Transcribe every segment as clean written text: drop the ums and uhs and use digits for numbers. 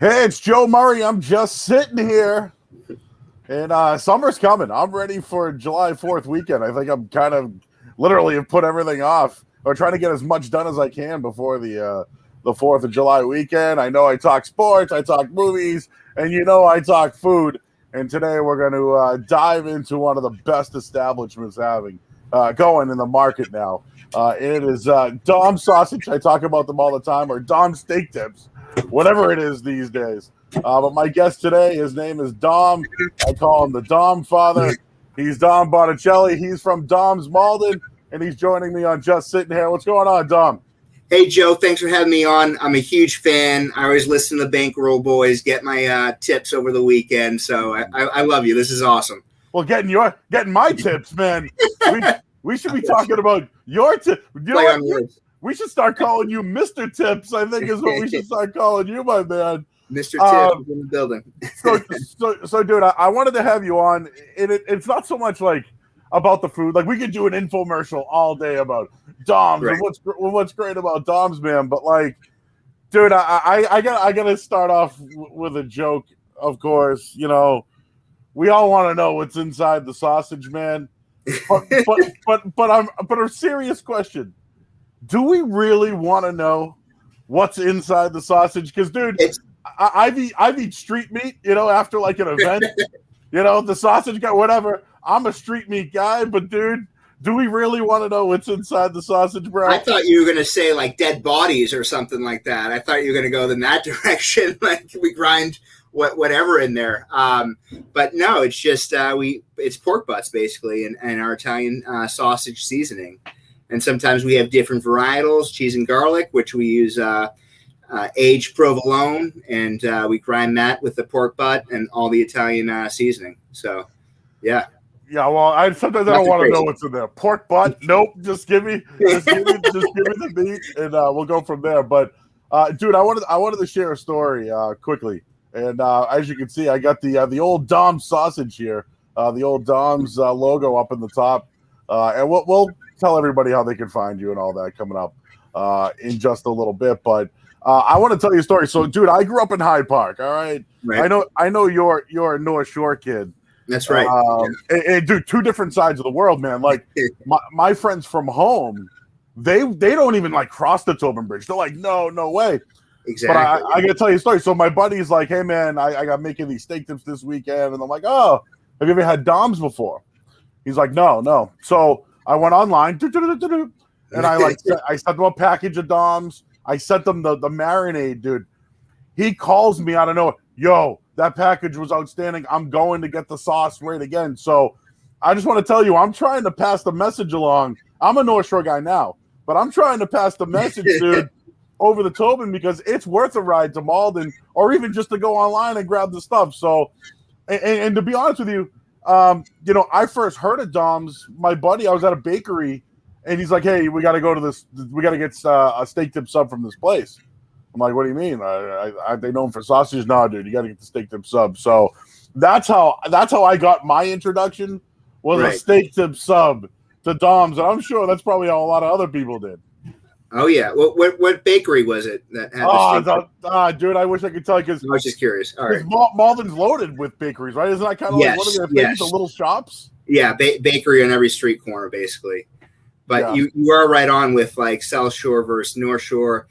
Hey, it's Joe Murray. I'm just sitting here. And summer's coming. I'm ready for July 4th weekend. I think I'm kind of literally have put everything off or trying to get as much done as I can before the 4th of July weekend. I know I talk sports, I talk movies, and I talk food. And today we're going to dive into one of the best establishments going in the market now. It is Dom's Sausage. I talk about them all the time, or Dom's Steak Tips, whatever it is these days. But my guest today, his name is Dom. I call him the Dom Father. He's Dom Botticelli. He's from Dom's Malden, and he's joining me on Just Sitting Here. What's going on, Dom? Hey, Joe. Thanks for having me on. I'm a huge fan. I always listen to the Bankroll Boys, get my tips over the weekend. So I love you. This is awesome. Well, getting my tips, man. We should be talking about your tips. You know what? We should start calling you Mr. Tips, I think is what we should start calling you, my man. Mr. Tips in the building. so, dude, I wanted to have you on. It's not so much like about the food. Like, we could do an infomercial all day about Dom's and what's great about Dom's, man. But like, dude, I gotta start off with a joke. Of course, we all want to know what's inside the sausage, man. But a serious question: do we really want to know what's inside the sausage? Because, dude, I've eat street meat, after like an event, the sausage guy, whatever. I'm a street meat guy, but dude, do we really want to know what's inside the sausage, bro? I thought you were going to say like dead bodies or something like that. I thought you were going to go in that direction. Like we grind whatever in there. But no, it's just, it's pork butts basically and our Italian sausage seasoning. And sometimes we have different varietals, cheese and garlic, which we use aged provolone, and we grind that with the pork butt and all the Italian seasoning. So, yeah. Yeah, well, sometimes I don't want to know what's in there. Pork butt? Nope. Just give me the meat, and we'll go from there. But, dude, I wanted to share a story quickly, and as you can see, I got the old Dom's sausage here, the old Dom's logo up in the top, and we'll tell everybody how they can find you and all that coming up in just a little bit. But I want to tell you a story. So, dude, I grew up in Hyde Park. All right, I know you're a North Shore kid. That's right. And dude, two different sides of the world, man. Like my friends from home, they don't even like cross the Tobin Bridge. They're like, no way. Exactly. But I gotta tell you a story. So my buddy's like, hey man, I got making these steak tips this weekend, and I'm like, oh, have you ever had Dom's before? He's like, no. So I went online, and I sent them a package of Dom's. I sent them the marinade, dude. He calls me out of nowhere. Yo, that package was outstanding. I'm going to get the sauce right again. So I just want to tell you, I'm trying to pass the message along. I'm a North Shore guy now, but I'm trying to pass the message, dude, over the Tobin, because it's worth a ride to Malden or even just to go online and grab the stuff. So, and to be honest with you, I first heard of Dom's. My buddy, I was at a bakery, and he's like, hey, we got to go to this. We got to get a steak tip sub from this place. I'm like, what do you mean? Are they known for sausage? No, dude, you got to get the steak tip sub. So that's how I got my introduction, was a steak tip sub to Dom's, and I'm sure that's probably how a lot of other people did. Oh yeah, what bakery was it that had dude, I wish I could tell you, because I was just curious. All right, Malden's loaded with bakeries, right? Isn't that kind of like one of their things, the little shops? Yeah, bakery on every street corner, basically. But you are right on with like South Shore versus North Shore.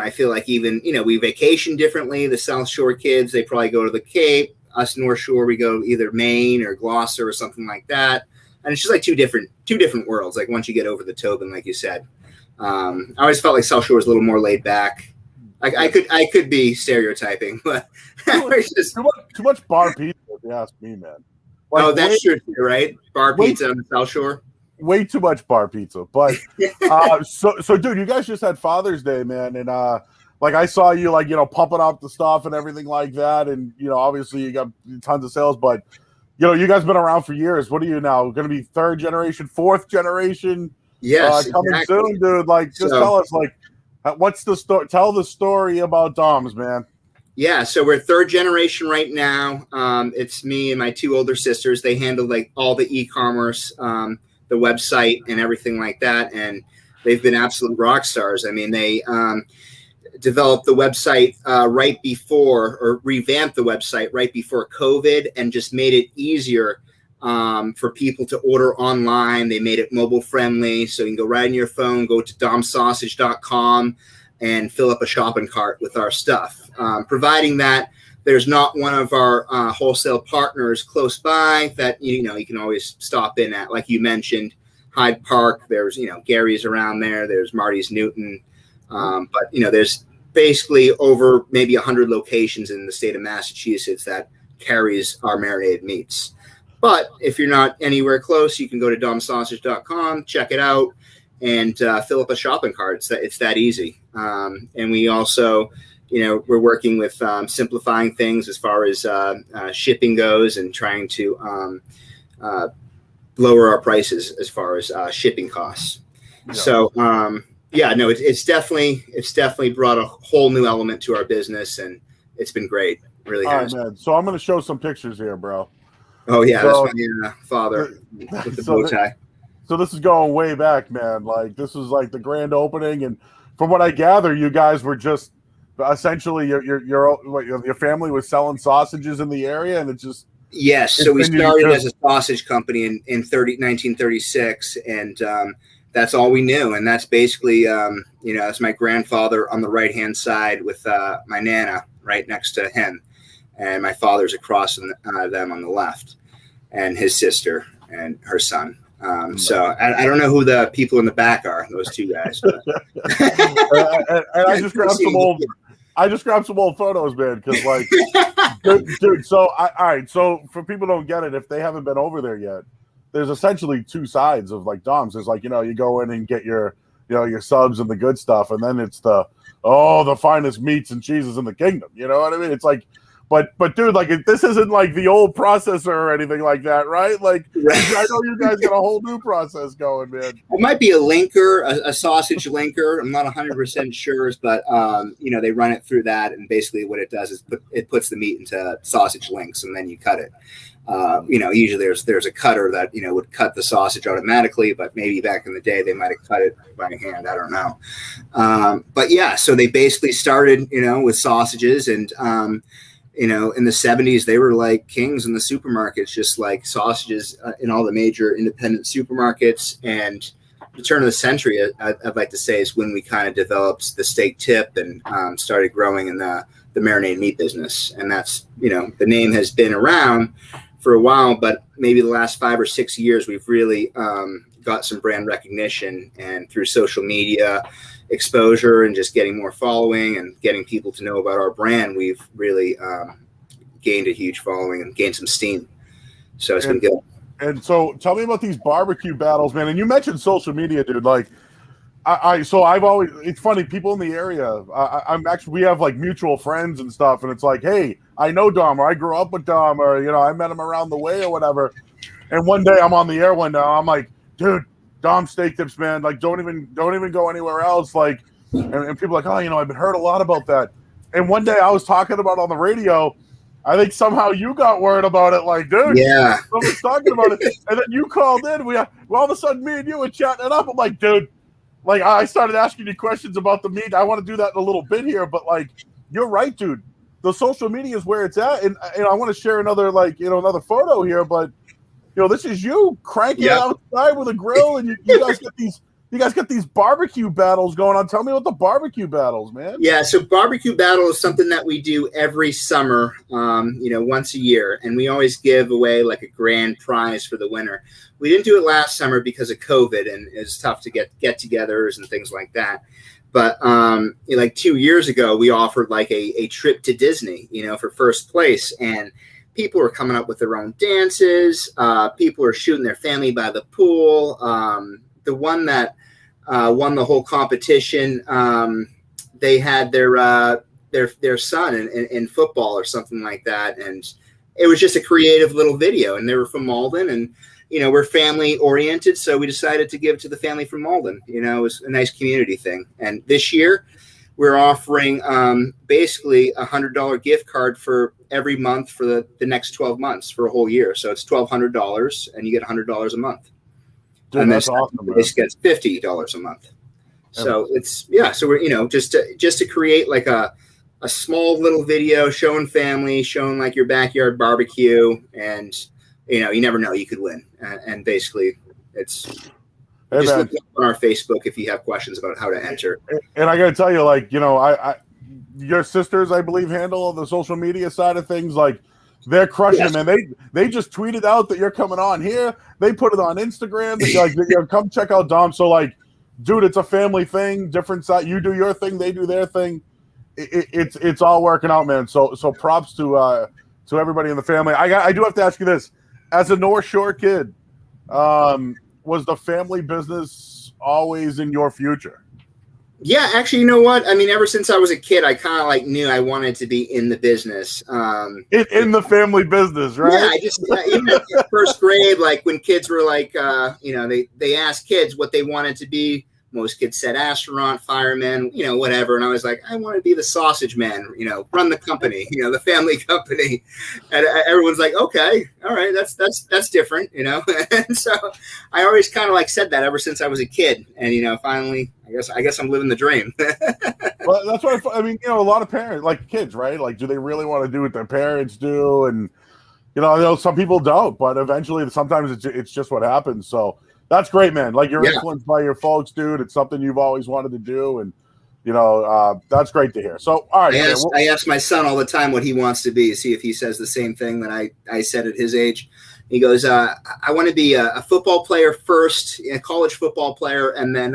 I feel like even, we vacation differently. The South Shore kids, they probably go to the Cape. Us North Shore, we go either Maine or Gloucester or something like that. And it's just like two different worlds. Like once you get over the Tobin, like you said, I always felt like South Shore was a little more laid back. I could be stereotyping, but too much bar pizza, if you ask me, man. Like, that's true, right? Bar pizza on the South Shore. Way too much bar pizza, but so dude, you guys just had Father's Day, man, and like I saw you like pumping up the stuff and everything like that, and obviously you got tons of sales, but you guys been around for years. What are you now going to be, third generation, fourth generation? Yes, coming soon, dude. Like just tell us like what's the story? Tell the story about Dom's, man. Yeah, so we're third generation right now. It's me and my two older sisters. They handle like all the e-commerce, the website and everything like that. And they've been absolute rock stars. I mean, they developed the website right before, or revamped the website right before COVID, and just made it easier for people to order online. They made it mobile friendly, so you can go right on your phone, go to domsausage.com and fill up a shopping cart with our stuff. Providing that there's not one of our wholesale partners close by that you can always stop in at, like you mentioned, Hyde Park. There's Gary's around there. There's Marty's Newton, but there's basically over maybe 100 locations in the state of Massachusetts that carries our marinated meats. But if you're not anywhere close, you can go to domsausage.com, check it out, and fill up a shopping cart. It's that easy. And we also, we're working with simplifying things as far as shipping goes, and trying to lower our prices as far as shipping costs. Yeah. So, it's definitely brought a whole new element to our business, and it's been great. It really has. All right, man. So I'm going to show some pictures here, bro. Oh yeah, so, that's my father with the bow tie. So this is going way back, man. Like, this was like the grand opening, and from what I gather, you guys were just essentially your family was selling sausages in the area, and it just. Yes, so we started as a sausage company in 1936, and that's all we knew. And that's basically, that's my grandfather on the right-hand side with my Nana right next to him. And my father's across them on the left, and his sister and her son. So I don't know who the people in the back are, those two guys. But. and I just grabbed some old. I just grabbed some old photos, man, because like, dude. So all right. So for people who don't get it, if they haven't been over there yet, there's essentially two sides of like Dom's. There's like you go in and get your your subs and the good stuff, and then it's the finest meats and cheeses in the kingdom. You know what I mean? It's like. But dude, like this isn't like the old processor or anything like that, right? Like I know you guys got a whole new process going, man. It might be a linker, a sausage linker. I'm not 100% sure, but they run it through that, and basically what it does is it puts the meat into sausage links, and then you cut it. Usually there's a cutter that would cut the sausage automatically, but maybe back in the day they might have cut it by hand. I don't know. But yeah, so they basically started with sausages, and in the 70s, they were like kings in the supermarkets, just like sausages in all the major independent supermarkets. And the turn of the century, I'd like to say, is when we kind of developed the steak tip and started growing in the marinated meat business. And that's, the name has been around for a while, but maybe the last 5 or 6 years, we've really got some brand recognition, and through social media exposure and just getting more following and getting people to know about our brand, we've really gained a huge following and gained some steam. So it's been good. And so tell me about these barbecue battles, man. And you mentioned social media, dude. Like it's funny, people in the area, we have like mutual friends and stuff. And it's like, hey, I know Dom, or I grew up with Dom, or, I met him around the way or whatever. And one day I'm on the air one day, I'm like, dude, Dom steak tips, man. Like, don't even go anywhere else. Like, and people are like, oh, I've been heard a lot about that. And one day I was talking about it on the radio. I think somehow you got word about it. Like, dude, yeah, someone's talking about it. And then you called in. We all of a sudden, me and you were chatting it up. I'm like, dude, like I started asking you questions about the meat. I want to do that in a little bit here, but like, you're right, dude. The social media is where it's at, and I want to share another another photo here, but. This is you cranking it outside with a grill, and you guys get these barbecue battles going on. Tell me about the barbecue battles, man. Yeah, so barbecue battle is something that we do every summer, once a year, and we always give away like a grand prize for the winner. We didn't do it last summer because of COVID, and it's tough to get-togethers and things like that. But like 2 years ago, we offered like a trip to Disney, for first place, and people are coming up with their own dances. People are shooting their family by the pool. The one that won the whole competition, they had their son in football or something like that, and it was just a creative little video. And they were from Malden, and we're family oriented, so we decided to give to the family from Malden. It was a nice community thing. And this year, we're offering basically $100 gift card for every month for the next 12 months for a whole year. So it's $1,200, and you get $100 a month. Dude, and that's awesome. This gets $50 a month. So so we're, just to create like a small little video showing family, showing like your backyard barbecue, and you never know, you could win. And basically, it's just look on our Facebook if you have questions about how to enter. And I got to tell you, like, your sisters, I believe, handle the social media side of things. Like, they're crushing it, man. They just tweeted out that you're coming on here. They put it on Instagram. They like, come check out Dom. So, like, dude, it's a family thing. Different side. You do your thing. They do their thing. It's all working out, man. So props to everybody in the family. I do have to ask you this: as a North Shore kid, was the family business always in your future? Yeah, actually, you know what? I mean, ever since I was a kid, I kind of like knew I wanted to be in the business. In the family business, right? Yeah, I just even in first grade, like when kids were like, they asked kids what they wanted to be. Most kids said astronaut, fireman, whatever. And I was like, I want to be the sausage man, run the company, the family company. And everyone's like, okay, all right, that's different, And so I always kind of like said that ever since I was a kid. And, finally, I guess I'm living the dream. Well, that's what I mean, a lot of parents, like kids, right? Like, do they really want to do what their parents do? And, I know some people don't, but eventually sometimes it's just what happens. So, that's great, man. Like, you're influenced by your folks, dude. It's something you've always wanted to do, and that's great to hear. So, all right, I ask my son all the time what he wants to be. See if he says the same thing that I said at his age. He goes, "I want to be a football player first, a college football player, and then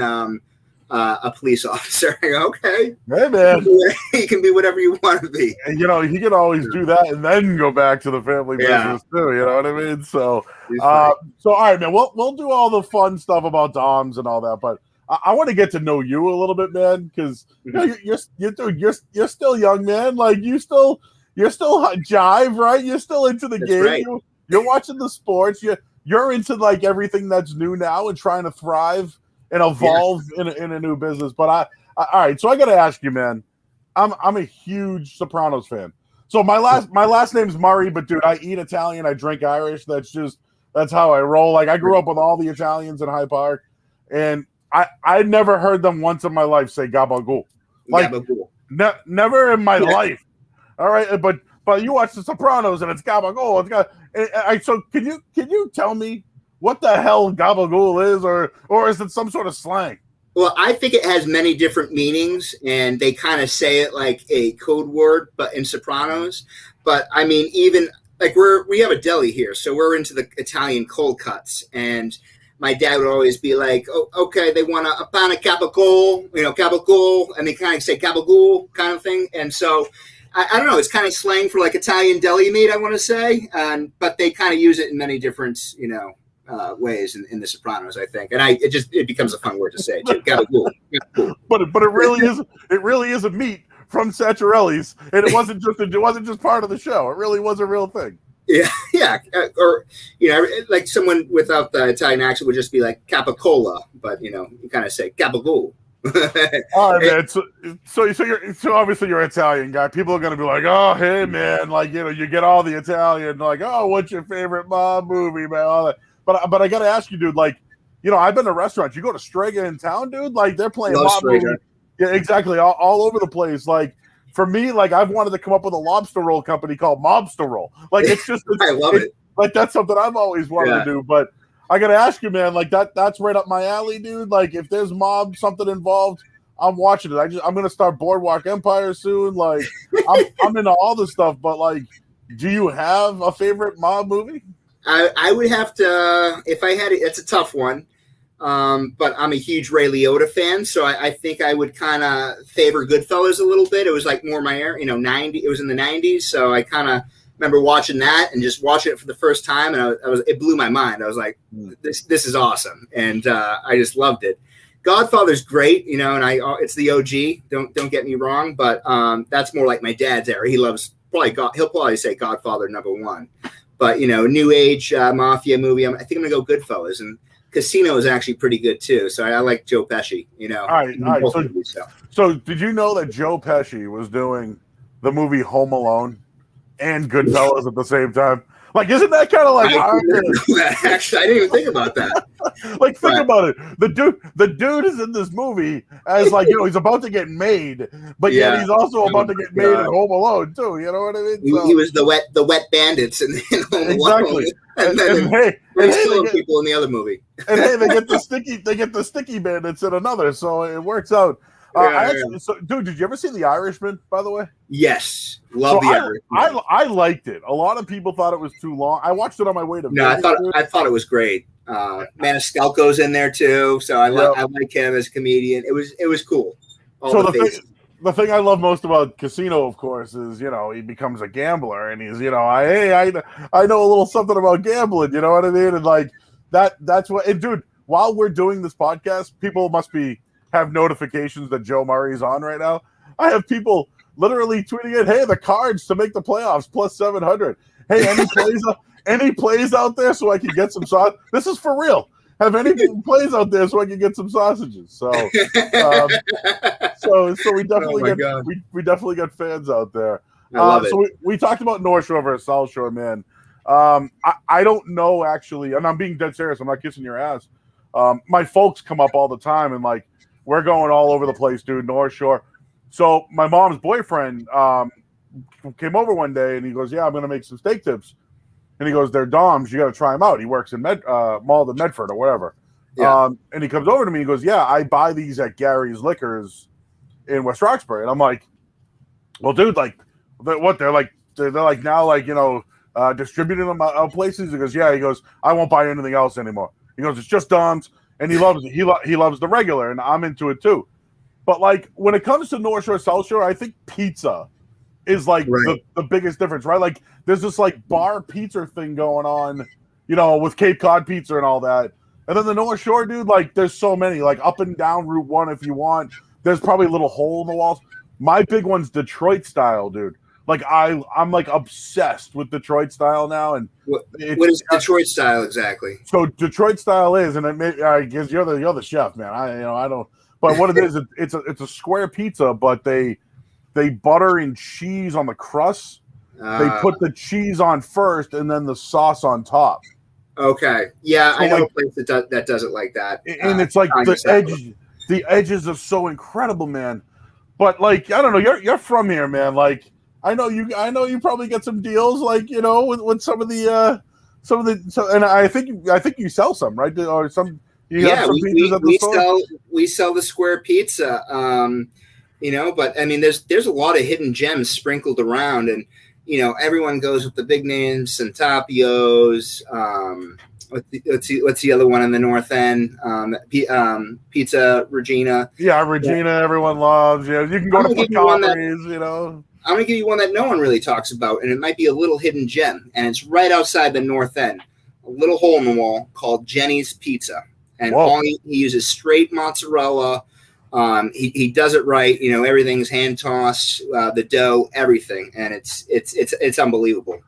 a police officer." I go, okay, hey, man, you can be whatever you want to be. And, he can always do that and then go back to the family business too. You know what I mean? So, all right, man. We'll do all the fun stuff about Doms and all that, but I want to get to know you a little bit, man, because you're still young, man. Like, you're still jive, right? You're still into the game. Right. You're watching the sports. You're into like everything that's new now and trying to thrive and evolve in a new business. But all right, so I got to ask you, man. I'm a huge Sopranos fan. So my last name's Murray, but dude, I eat Italian, I drink Irish. That's how I roll. Like, I grew up with all the Italians in Hyde Park, and I never heard them once in my life say gabagool. Like, never in my life. All right, but you watch the Sopranos and it's gabagool. So can you tell me what the hell gabagool is, or is it some sort of slang? Well, I think it has many different meanings, and they kind of say it like a code word, but in Sopranos. But I mean, even like we have a deli here, so we're into the Italian cold cuts, and my dad would always be like, "Oh, okay, they want a pound of gabagool, gabagool," and they kind of say gabagool kind of thing. And so I don't know, it's kind of slang for like Italian deli meat, I want to say, but they kind of use it in many different, ways in the Sopranos, I think, and it becomes a fun word to say too. Gabagool. But it really is a meat from Sacharelli's, and it wasn't just part of the show. It really was a real thing. Yeah, or like someone without the Italian accent would just be like capicola, but you kind of say gabagool. All right, man. So obviously you're an Italian guy. People are gonna be like, "Oh, hey, man!" Like, you get all the Italian, like, "Oh, what's your favorite mob movie, man?" All that. But I gotta ask you, dude. Like, I've been to restaurants. You go to Strega in town, dude. Like, they're playing mob movies. Yeah, exactly. All over the place. Like, for me, like, I've wanted to come up with a lobster roll company called Mobster Roll. Like, I love it. Like, that's something I've always wanted to do. But I gotta ask you, man. Like, that's right up my alley, dude. Like, if there's mob something involved, I'm watching it. I'm gonna start Boardwalk Empire soon. Like, I'm into all this stuff. But like, do you have a favorite mob movie? I would have to, if I had it. It's a tough one. But I'm a huge Ray Liotta fan, so I think I would kind of favor Goodfellas a little bit. It was like more my era, 90. It was in the 90s, so I kind of remember watching that and just watching it for the first time, and it blew my mind. I was like, this is awesome, and I just loved it. Godfather's great, and it's the OG. Don't get me wrong, but that's more like my dad's era. He'll probably say Godfather #1, but new age mafia movie. I think I'm gonna go Goodfellas, and Casino is actually pretty good too. So I like Joe Pesci. All right. So did you know that Joe Pesci was doing the movie Home Alone and Goodfellas at the same time? Like, isn't that kind of like hard? Actually, I didn't even think about that. Like, think about it. The dude is in this movie as like, he's about to get made, but yet he's also about to get made in Home Alone too. You know what I mean? So, he was the wet bandits in Home Alone. Exactly. And he's killing people in the other movie. And hey, they get the sticky bandits in another, so it works out. So, dude, did you ever see The Irishman, by the way? Yes. Love The Irishman. I liked it. A lot of people thought it was too long. I watched it on my way to Vegas. I thought it was great. Maniscalco's in there too, so I like him as a comedian. It was cool. The thing I love most about Casino, of course, is he becomes a gambler, and he's I know a little something about gambling. You know what I mean? And like that's what. And dude, while we're doing this podcast, people must have notifications that Joe Murray's on right now. I have people literally tweeting in, "Hey, the Cards to make the playoffs plus 700. Hey, any plays out there so I can get some sauce? This is for real. Have any plays out there so I can get some sausages?" So, so we definitely got fans out there. I love it. So we talked about North Shore versus South Shore, man. I don't know actually, and I'm being dead serious. I'm not kissing your ass. My folks come up all the time, and like we're going all over the place, dude. North Shore. So my mom's boyfriend came over one day, and he goes, "Yeah, I'm gonna make some steak tips." And he goes, "They're Doms. You got to try them out." He works in Malden, Medford, or whatever. Yeah. And he comes over to me. He goes, "Yeah, I buy these at Gary's Liquors in West Roxbury." And I'm like, "Well, dude, like, what? They're like now, like distributing them out places." He goes, "Yeah." He goes, "I won't buy anything else anymore." He goes, "It's just Doms," and he loves it. He loves the regular, and I'm into it too. But like when it comes to North Shore, South Shore, I think pizza is like the biggest difference, right? Like there's this like bar pizza thing going on, with Cape Cod pizza and all that. And then the North Shore, dude, like there's so many, like up and down Route 1 if you want. There's probably a little hole in the walls. My big one's Detroit style, dude. Like I'm like obsessed with Detroit style now. And what is Detroit style exactly? So Detroit style is, and I guess you're the chef, man. I don't. But what it is, it's a square pizza, but they butter and cheese on the crust. They put the cheese on first and then the sauce on top. Okay. Yeah, so I know a place that does it like that. And it's like the edges are so incredible, man. But like, I don't know, you're from here, man. Like I know you probably get some deals like, with some of the and I think you sell some, right? Or some we sell the square pizza. But I mean, there's a lot of hidden gems sprinkled around, and everyone goes with the big names, Santapios. What's the other one in the north end? Pizza Regina. Yeah, Regina. Everyone loves. Yeah, you can go to Pacari's. I'm gonna give you one that no one really talks about, and it might be a little hidden gem, and it's right outside the north end, a little hole in the wall called Jenny's Pizza, and he uses straight mozzarella. He does it right. Everything's hand tossed, the dough, everything. And it's unbelievable.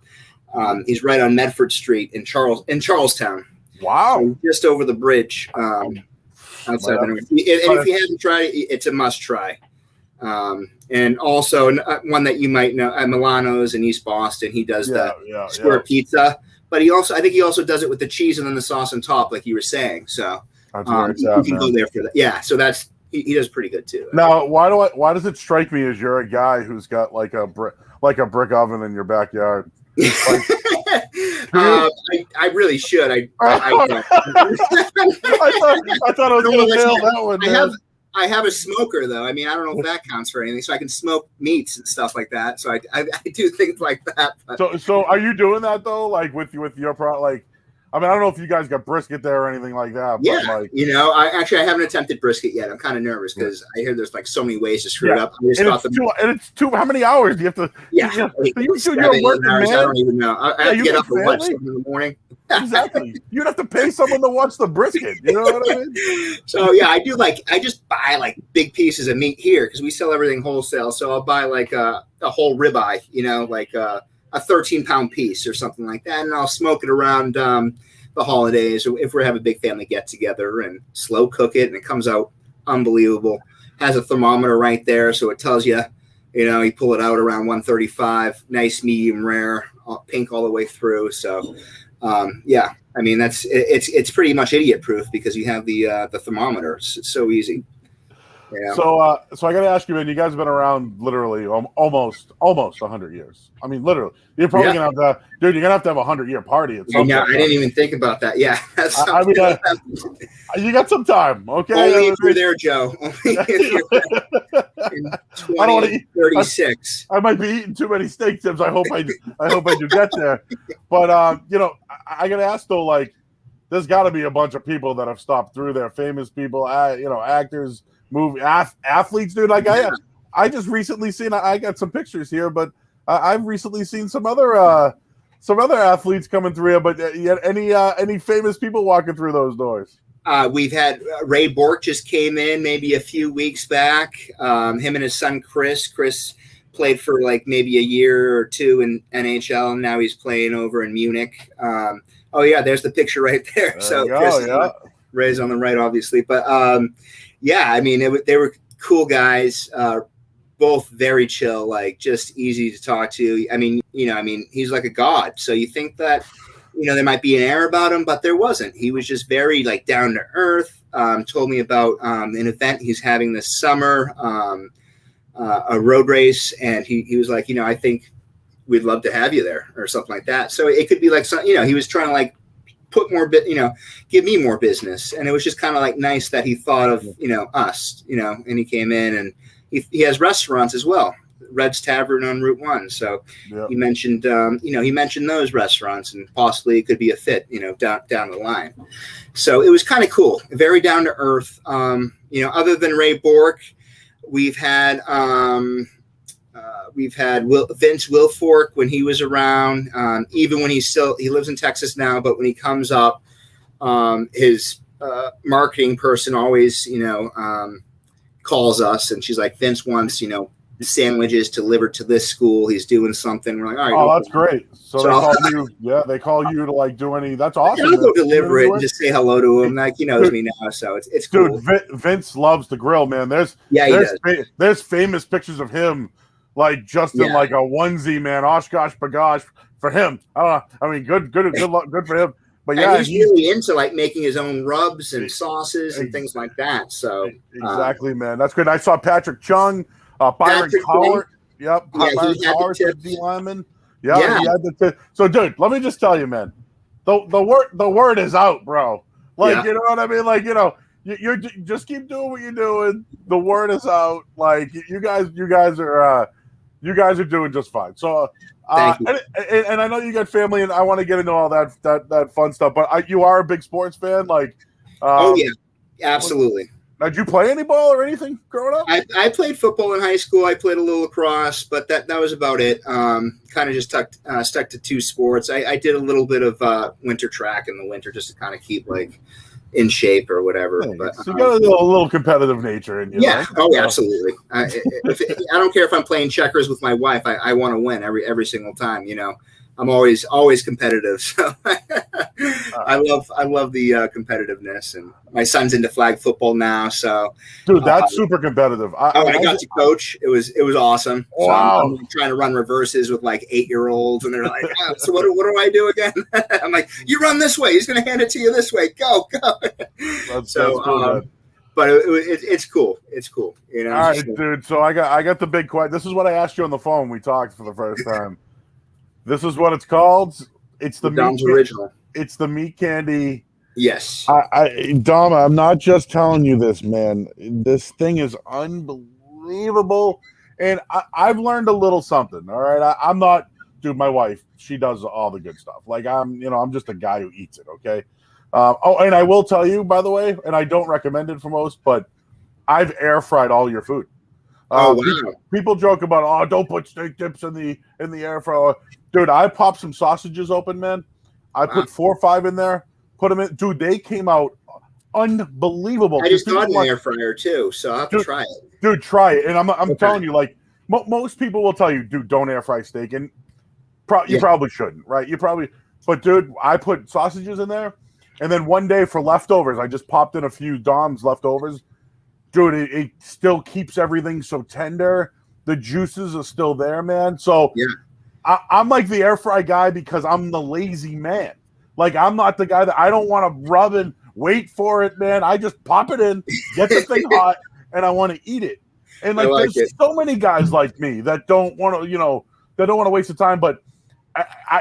He's right on Medford Street in Charlestown. Wow. So just over the bridge, outside the north. And if you haven't tried it, it's a must try. And also one that you might know at Milano's in East Boston, he does the square pizza, but I think he also does it with the cheese and then the sauce on top, like you were saying. So, you can go there for that. Yeah. So he does pretty good too. Now, why does it strike me as you're a guy who's got like a brick oven in your backyard? Like, I really should. I thought I was going to nail that one. Man. I have a smoker though. I mean, I don't know if that counts for anything. So I can smoke meats and stuff like that. So I do things like that. But. So are you doing that though? Like with your like? I mean, I don't know if you guys got brisket there or anything like that. But yeah, I haven't attempted brisket yet. I'm kind of nervous because I hear there's like so many ways to screw it up. It's how many hours do you have to? Yeah, you're working, man. I don't even know. I have to get up and watch in the morning. Exactly. You'd have to pay someone to watch the brisket. You know what I mean? So yeah, I just buy like big pieces of meat here because we sell everything wholesale. So I'll buy like a whole ribeye, like a 13-pound piece or something like that, and I'll smoke it around the holidays if we have a big family get together and slow cook it, and it comes out unbelievable. Has a thermometer right there, so it tells you, you pull it out around 135, nice medium rare. pink all the way through. So, yeah, I mean, it's pretty much idiot proof because you have the thermometer. It's so easy. Yeah. So I got to ask you, man. You guys have been around literally almost 100 years. I mean, literally, you're probably gonna have to, dude. You're gonna have to have a 100-year party at some point. I didn't even think about that. Yeah, I mean, you got some time, okay? Only if you're there, Joe. Only if you're in 2036. I might be eating too many steak tips. I hope I do get there. But I got to ask though, like, there's got to be a bunch of people that have stopped through there. Famous people, actors. Movie athletes, dude. Like I just recently seen. I got some pictures here, but I've recently seen some other athletes coming through. But any famous people walking through those doors? We've had Ray Bork just came in maybe a few weeks back. Him and his son Chris. Chris played for like maybe a year or two in NHL, and now he's playing over in Munich. Oh yeah, there's the picture right there. So Chris, Ray's on the right, obviously, but. Yeah, I mean, they were cool guys, both very chill, like just easy to talk to. I mean, he's like a god. So you think that, there might be an air about him, but there wasn't. He was just very like down to earth. Told me about an event he's having this summer, a road race, and he was like, I think we'd love to have you there or something like that. So it could be like, he was trying to like put more give me more business. And it was just kind of like nice that he thought of, us, and he came in and he has restaurants as well. Red's Tavern on Route 1. So he mentioned, he mentioned those restaurants and possibly it could be a fit, down the line. So it was kind of cool, very down to earth. Other than Ray Bork, we've had Vince Wilfork when he was around, even when he lives in Texas now, but when he comes up, his marketing person always, calls us and she's like, Vince wants, sandwiches delivered to this school. He's doing something. We're like, all right. Oh, that's great. So they call you. Yeah, they call you to like do any. That's awesome. I'll go deliver it and just say hello to him. Like he knows me now, so it's cool. Dude, Vince loves the grill, man. There's famous pictures of him. Like just in like a onesie, man. Oshkosh bagosh for him. I don't know. I mean, good for him. But yeah, he's really into like making his own rubs and sauces and things like that. So exactly, man. That's good. I saw Patrick Chung, Byron Cowart. Yep, Byron Cowart, the D lineman. Yeah, he had the so, dude, let me just tell you, man. The word is out, bro. Like, you know what I mean? Like, you just keep doing what you're doing. The word is out. Like, you guys are doing just fine. So, and I know you got family, and I want to get into all that fun stuff. But you are a big sports fan, like. Oh yeah, absolutely. Did you play any ball or anything growing up? I played football in high school. I played a little lacrosse, but that was about it. Kind of just stuck to two sports. I did a little bit of winter track in the winter just to kind of keep like in shape or whatever. Hey, but so you got a little competitive nature in you. Yeah. Right? Oh, absolutely. I don't care if I'm playing checkers with my wife. I want to win every single time. I'm always competitive. So I love the competitiveness, and my son's into flag football now. So, dude, that's super competitive. I got to coach. It was awesome. Wow. So I'm trying to run reverses with like 8-year-olds, and they're like, so what do I do again? I'm like, you run this way. He's going to hand it to you this way. Go. That's cool, but it's cool. It's cool. All right, dude. So I got the big question. This is what I asked you on the phone. We talked for the first time. This is what it's called. It's the Dom's original. It's the meat candy. Yes. Dom, I'm not just telling you this, man. This thing is unbelievable. And I've learned a little something. All right. I'm not, dude, my wife, she does all the good stuff. Like I'm just a guy who eats it. Okay. And I will tell you, by the way, and I don't recommend it for most, but I've air fried all your food. Oh, wow. People joke about, don't put steak tips in the air fryer. Dude, I popped some sausages open, man. I put 4 or 5 in there, put them in. Dude, they came out unbelievable. I just got an air fryer too, so I'll have to try it. Dude, try it. And I'm telling you, like, most people will tell you, dude, don't air fry steak. And you probably shouldn't, right? But dude, I put sausages in there. And then one day for leftovers, I just popped in a few Dom's leftovers. Dude, it still keeps everything so tender. The juices are still there, man. So I'm like the air fry guy because I'm the lazy man. Like, I'm not the guy that I don't want to rub and wait for it, man. I just pop it in, get the thing hot, and I want to eat it. And like there's so many guys like me that don't want to, that don't want to waste the time. But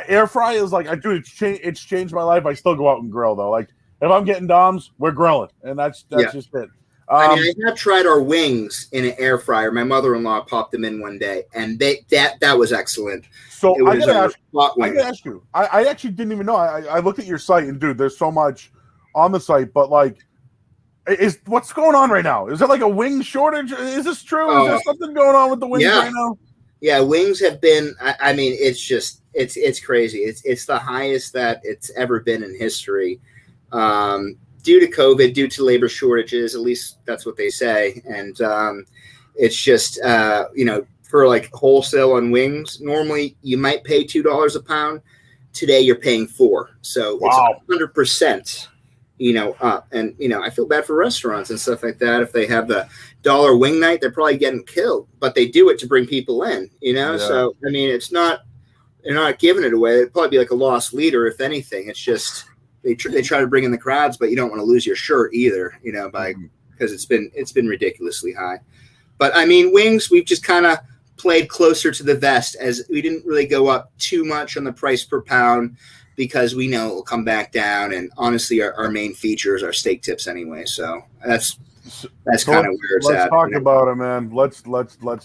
air fry is like, it's changed my life. I still go out and grill though. Like if I'm getting Doms, we're grilling, and that's just it. I have tried our wings in an air fryer. My mother-in-law popped them in one day, and that was excellent. So I gotta ask you. I actually didn't even know. I looked at your site, and dude, there's so much on the site, but like, what's going on right now? Is there like a wing shortage? Is this true? Is there something going on with the wings right now? Yeah, wings have been. I mean, it's crazy. It's the highest that it's ever been in history. Due to COVID, due to labor shortages, at least that's what they say. And it's just, for like wholesale on wings, normally you might pay $2 a pound. Today you're paying $4. So it's 100%, up. And, I feel bad for restaurants and stuff like that. If they have the dollar wing night, they're probably getting killed. But they do it to bring people in, Yeah. So, I mean, they're not giving it away. It'd probably be like a lost leader, if anything. It's just... They try to bring in the crowds, but you don't want to lose your shirt either, because it's been ridiculously high. But I mean, wings, we've just kind of played closer to the vest, as we didn't really go up too much on the price per pound because we know it will come back down. And honestly, our main features are steak tips anyway. So that's kind of where it's at. Let's talk about it, man. Let's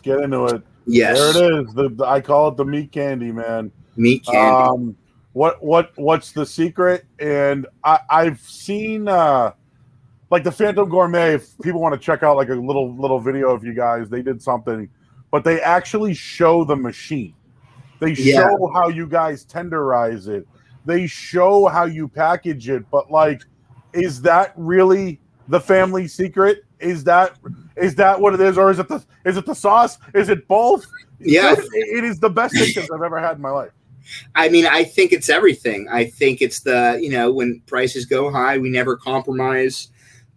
get into it. Yes, there it is. I call it the meat candy, man. Meat candy. What's the secret? And I've seen like the Phantom Gourmet. If people want to check out like a little video of you guys, they did something, but they actually show the machine. They show how you guys tenderize it. They show how you package it. But like, is that really the family secret? Is that what it is, or is it the sauce? Is it both? Yeah, it is the best thing I've ever had in my life. I mean, I think it's everything. I think it's when prices go high, we never compromise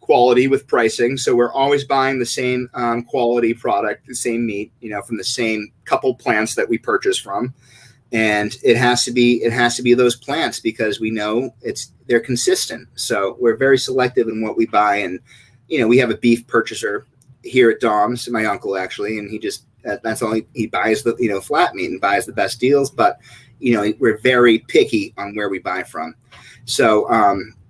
quality with pricing. So we're always buying the same quality product, the same meat, from the same couple plants that we purchase from. And it has to be those plants because we know they're consistent. So we're very selective in what we buy. And, we have a beef purchaser here at Dom's, my uncle actually, and that's all he buys the, flat meat and buys the best deals. But, we're very picky on where we buy from. So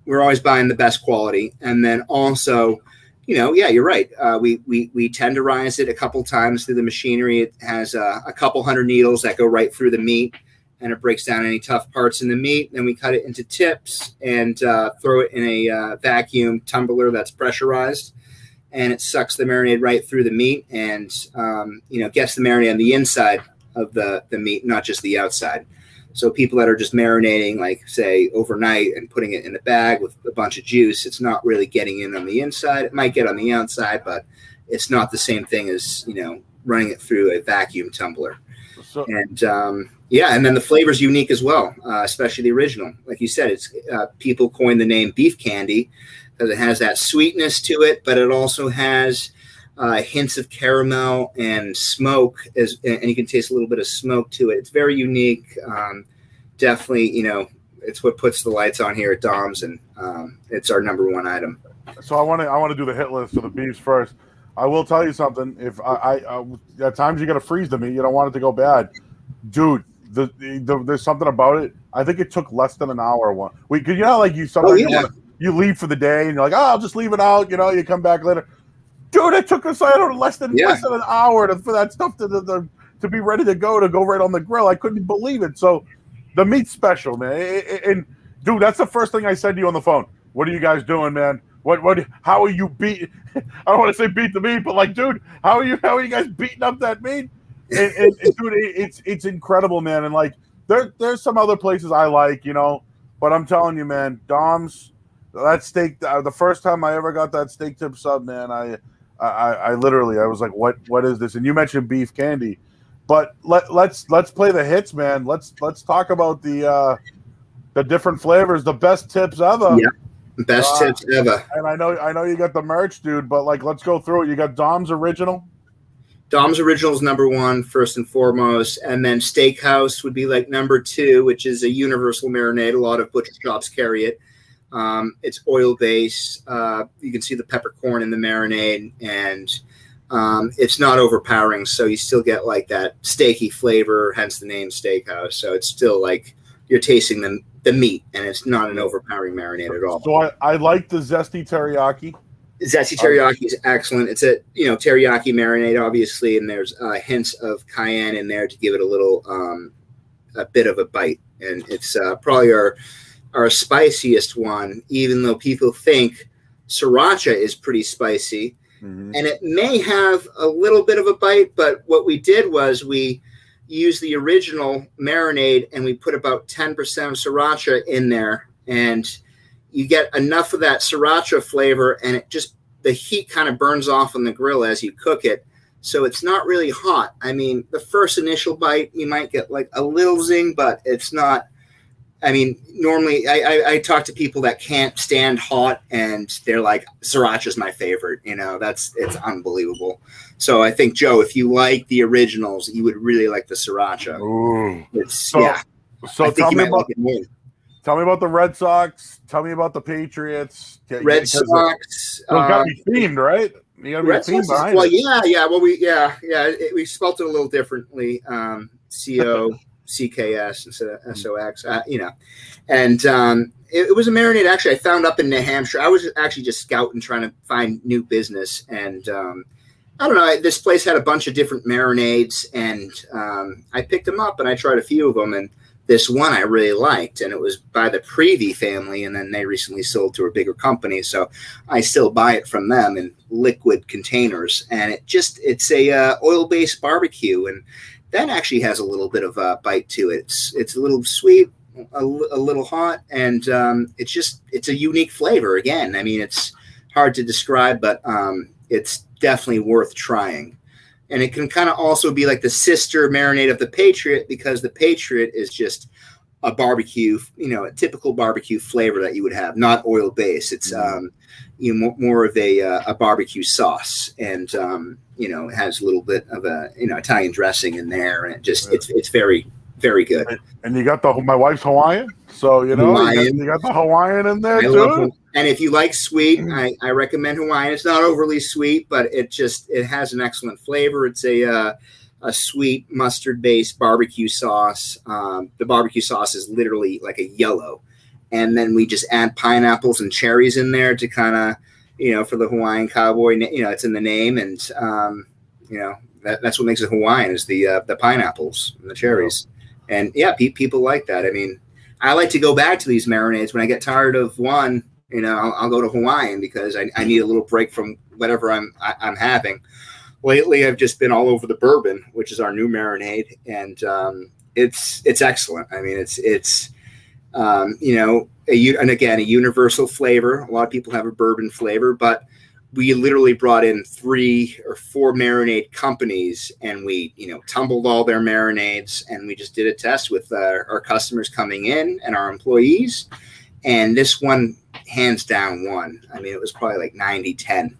we're always buying the best quality. And then also, you're right. We tenderize it a couple times through the machinery. It has a couple hundred needles that go right through the meat, and it breaks down any tough parts in the meat. Then we cut it into tips and throw it in a vacuum tumbler that's pressurized. And it sucks the marinade right through the meat and, gets the marinade on the inside of the meat, not just the outside. So people that are just marinating, like, say, overnight and putting it in a bag with a bunch of juice, it's not really getting in on the inside. It might get on the outside, but it's not the same thing as, running it through a vacuum tumbler. And then the flavor's unique as well, especially the original. Like you said, it's people coined the name beef candy because it has that sweetness to it, but it also has hints of caramel and smoke, and you can taste a little bit of smoke to it. It's very unique. Definitely, it's what puts the lights on here at Dom's, and it's our number one item. So I want to do the hit list of the beefs first. I will tell you something. If I at times you got to freeze the meat, you don't want it to go bad, dude. There's something about it. I think it took less than an hour. Like you sometimes you leave for the day and you're like, I'll just leave it out. You come back later. Dude, it took us less than an hour for that stuff to be ready to go right on the grill. I couldn't believe it. So the meat's special, man. And dude, that's the first thing I said to you on the phone. What are you guys doing, man? How are you beat? I don't want to say beat the meat, but like, dude, how are you guys beating up that meat? And dude, it's incredible, man. And like, there's some other places I like, but I'm telling you, man, Dom's, that steak. The first time I ever got that steak tip sub, man, I literally was like, what is this? And you mentioned beef candy, but let's play the hits, man. Let's talk about the different flavors, the best tips ever. Yeah. Best tips ever. And I know you got the merch, dude, but like, let's go through it. You got Dom's Original. Dom's Original is number one, first and foremost, and then Steakhouse would be like number two, which is a universal marinade. A lot of butcher shops carry it. It's oil based. You can see the peppercorn in the marinade, and it's not overpowering, so you still get like that steaky flavor, hence the name Steakhouse. So it's still like you're tasting the meat, and it's not an overpowering marinade at all. So I like the zesty teriyaki. Zesty teriyaki is excellent. It's a teriyaki marinade, obviously, and there's hints of cayenne in there to give it a little a bit of a bite. And it's probably our spiciest one, even though people think sriracha is pretty spicy. Mm-hmm. And it may have a little bit of a bite, but what we did was we used the original marinade and we put about 10% of sriracha in there, and you get enough of that sriracha flavor, and it just, the heat kind of burns off on the grill as you cook it. So it's not really hot. I mean, the first initial bite, you might get like a little zing, but it's not. I mean, normally I talk to people that can't stand hot, and they're like, sriracha's my favorite. It's unbelievable. So I think, Joe, if you like the originals, you would really like the sriracha. Ooh. So tell me about the Red Sox. Tell me about the Patriots. Red Sox. They've got to be themed, right? You got to be Red themed Sox behind it. Yeah. Well, we spelt it a little differently. COCKS instead of SOX. And it was a marinade. Actually, I found up in New Hampshire. I was actually just scouting, trying to find new business, and I don't know. This place had a bunch of different marinades, and I picked them up and I tried a few of them, and this one I really liked, and it was by the Prevey family, and then they recently sold to a bigger company, so I still buy it from them in liquid containers, and it's a oil-based barbecue, and that actually has a little bit of a bite to it. It's a little sweet, a little hot, and it's a unique flavor. Again, I mean, it's hard to describe, but it's definitely worth trying. And it can kind of also be like the sister marinade of the Patriot, because the Patriot is just a barbecue, a typical barbecue flavor that you would have, not oil based. It's more of a barbecue sauce, and it has a little bit of a Italian dressing in there, and it's very, very good. And you got my wife's Hawaiian, so you got the Hawaiian in there too. And if you like sweet, I recommend Hawaiian. It's not overly sweet, but it has an excellent flavor. It's a sweet mustard-based barbecue sauce. The barbecue sauce is literally like a yellow. And then we just add pineapples and cherries in there to kind of, for the Hawaiian cowboy, it's in the name. And, that's what makes it Hawaiian, is the pineapples and the cherries. And people like that. I mean, I like to go back to these marinades when I get tired of one. I'll go to Hawaiian because I need a little break from whatever I'm having. Lately, I've just been all over the bourbon, which is our new marinade, and it's excellent. I mean, it's a universal flavor. A lot of people have a bourbon flavor, but we literally brought in 3 or 4 marinade companies, and we tumbled all their marinades, and we just did a test with our customers coming in and our employees. And this one, hands down, won. I mean, it was probably like 90-10,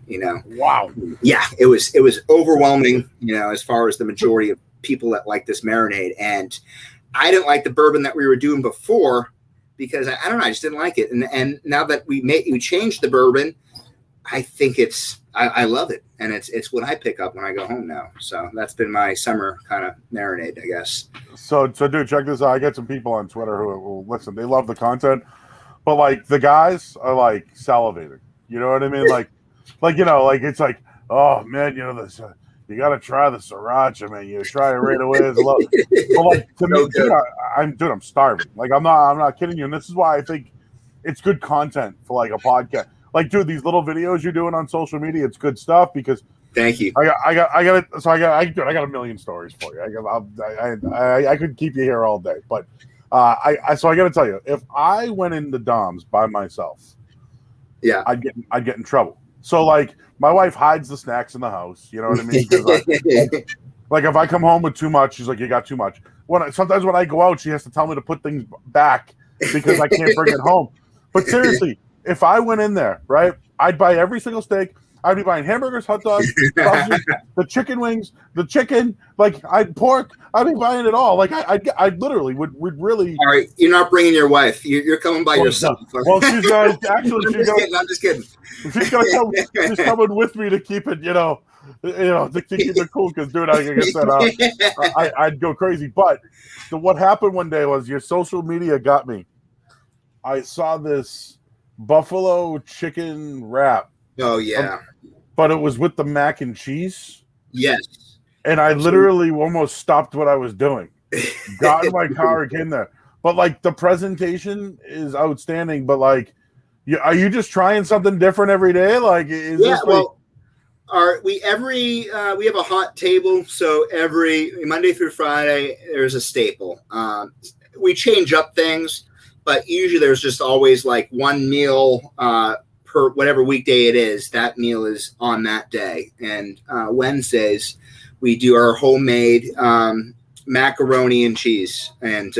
Wow. Yeah, it was overwhelming, as far as the majority of people that like this marinade. And I didn't like the bourbon that we were doing before because I don't know, I just didn't like it. And now that we changed the bourbon, I think I love it. And it's what I pick up when I go home now. So that's been my summer kind of marinade, I guess. So dude, check this out. I get some people on Twitter who listen, they love the content. But like the guys are like salivating, you know what I mean? Like it's like, oh man, this you got to try the sriracha, man. You try it right away. But like to me, dude, I'm starving. Like I'm not kidding you. And this is why I think it's good content for like a podcast. Like, dude, these little videos you're doing on social media, it's good stuff because. Thank you. I got a million stories for you. I could keep you here all day, but. I got to tell you, if I went into Dom's by myself, I'd get in trouble. So like my wife hides the snacks in the house, you know what I mean? Like if I come home with too much, she's like, "You got too much." Sometimes when I go out, she has to tell me to put things back because I can't bring it home. But seriously, if I went in there, right, I'd buy every single steak. I'd be buying hamburgers, hot dogs, sausage, the chicken wings, the chicken, pork. I'd be buying it all. Like I literally would really. All right, you're not bringing your wife. You're coming by yourself. Well, she's going to actually. I'm just kidding. She's going to come. She's coming with me to keep it. To keep it cool. Because, dude, like I said, I'd go crazy. But what happened one day was your social media got me. I saw this buffalo chicken wrap. Oh yeah. But it was with the mac and cheese. Yes. And I literally almost stopped what I was doing. Got in my car and came there. But the presentation is outstanding. But are you just trying something different every day? We have a hot table, so every Monday through Friday there's a staple. We change up things, but usually there's just always one meal per whatever weekday it is. That meal is on that day. And Wednesdays we do our homemade macaroni and cheese, and